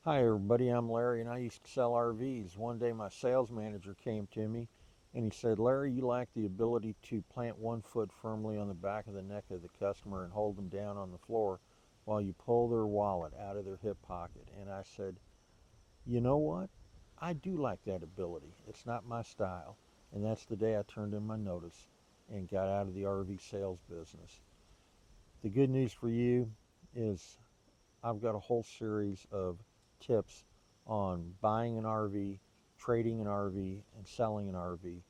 Hi, everybody. I'm Larry, and I used to sell RVs. One day, my sales manager came to me and he said, Larry, you lack the ability to plant one foot firmly on the back of the neck of the customer and hold them down on the floor while you pull their wallet out of their hip pocket. And I said, you know what? I do lack that ability. It's not my style. And that's the day I turned in my notice and got out of the RV sales business. The good news for you is I've got a whole series of tips on buying an RV, trading an RV, and selling an RV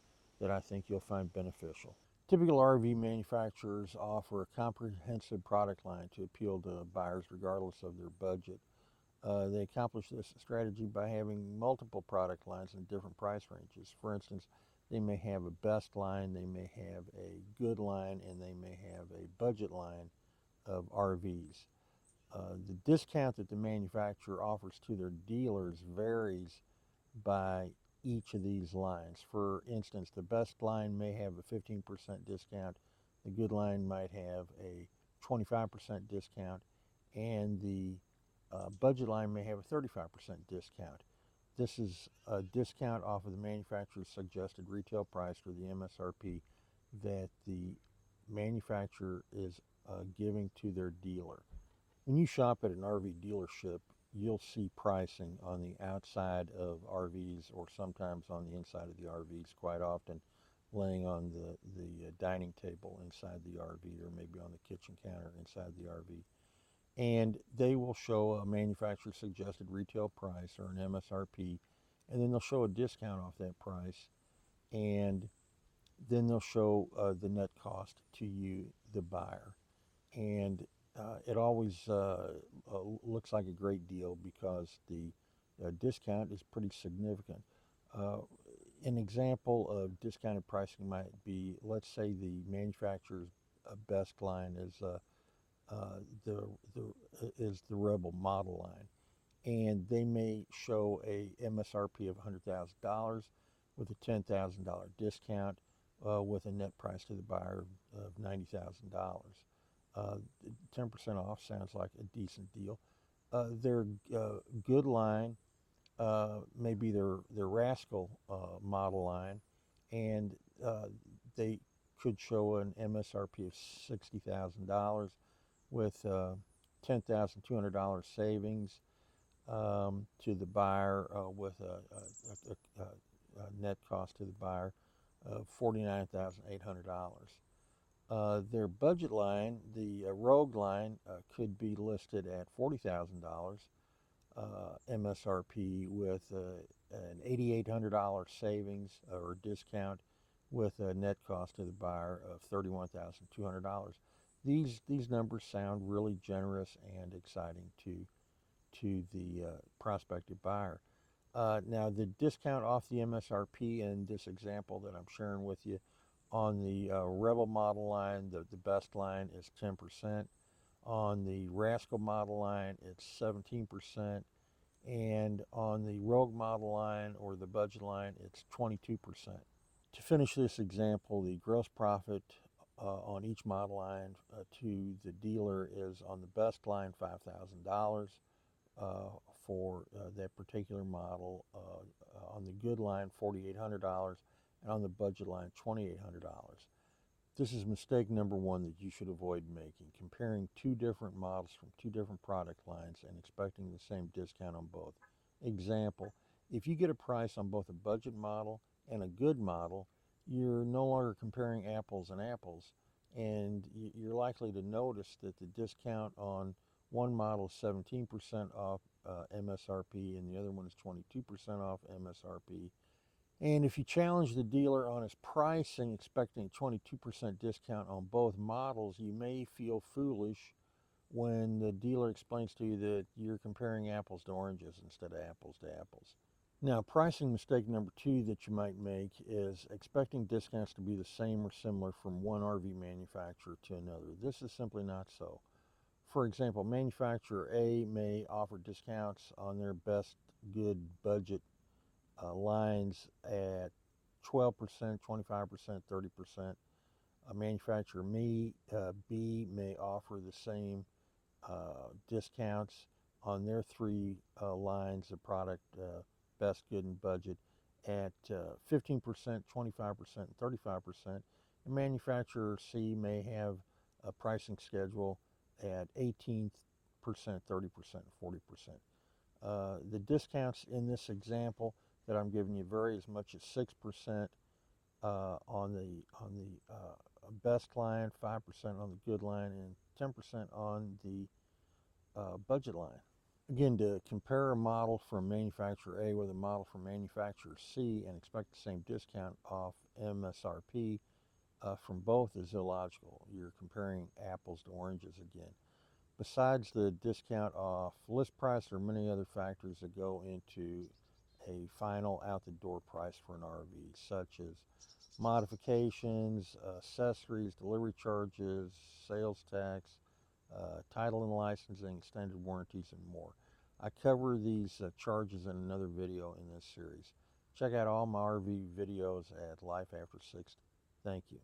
that I think you'll find beneficial. Typical RV manufacturers offer a comprehensive product line to appeal to buyers regardless of their budget. They accomplish this strategy by having multiple product lines in different price ranges. For instance, they may have a best line, they may have a good line, and they may have a budget line of RVs. The discount that the manufacturer offers to their dealers varies by each of these lines. For instance, the best line may have a 15% discount, the good line might have a 25% discount, and the budget line may have a 35% discount. This is a discount off of the manufacturer's suggested retail price for the MSRP that the manufacturer is giving to their dealer. When you shop at an RV dealership, you'll see pricing on the outside of RVs or sometimes on the inside of the RVs, quite often laying on the dining table inside the RV or maybe on the kitchen counter inside the RV. And they will show a manufacturer suggested retail price or an MSRP, and then they'll show a discount off that price, and then they'll show the net cost to you, the buyer. And it always looks like a great deal because the discount is pretty significant. Uh, an example of discounted pricing might be, let's say the manufacturer's best line is the Rebel model line, and they may show a MSRP of $100,000 with a $10,000 discount, with a net price to the buyer of $90,000. 10% off sounds like a decent deal. Their good line may be their Rascal model line, and they could show an MSRP of $60,000 with $10,200 savings to the buyer, with a net cost to the buyer of $49,800. Their budget line, the Rogue line, could be listed at $40,000 MSRP with an $8,800 savings or discount with a net cost to the buyer of $31,200. These numbers sound really generous and exciting to the prospective buyer. Now, the discount off the MSRP in this example that I'm sharing with you on the Rebel model line, the best line is 10%. On the Rascal model line, it's 17%. And on the Rogue model line or the budget line, it's 22%. To finish this example, the gross profit on each model line to the dealer is on the best line $5,000 for that particular model, on the good line $4,800, and on the budget line $2,800. This is mistake number one that you should avoid making, comparing two different models from two different product lines and expecting the same discount on both. Example, if you get a price on both a budget model and a good model, you're no longer comparing apples and apples, and you're likely to notice that the discount on one model is 17% off MSRP and the other one is 22% off MSRP. And if you challenge the dealer on his pricing, expecting a 22% discount on both models, you may feel foolish when the dealer explains to you that you're comparing apples to oranges instead of apples to apples. Now, pricing mistake number two that you might make is expecting discounts to be the same or similar from one RV manufacturer to another. This is simply not so. For example, manufacturer A may offer discounts on their best good budget lines at 12%, 25%, 30%. A manufacturer B may offer the same discounts on their three lines of product, best, good, and budget, at 15%, 25%, and 35%. And manufacturer C may have a pricing schedule at 18%, 30%, and 40%. The discounts in this example that I'm giving you vary as much as 6% on the best line, 5% on the good line, and 10% on the budget line. Again, to compare a model from manufacturer A with a model from manufacturer C and expect the same discount off MSRP from both is illogical. You're comparing apples to oranges again. Besides the discount off list price, there are many other factors that go into a final out-the-door price for an RV, such as modifications, accessories, delivery charges, sales tax, title and licensing, extended warranties, and more. I cover these charges in another video in this series. Check out all my RV videos at Life After 60. Thank you.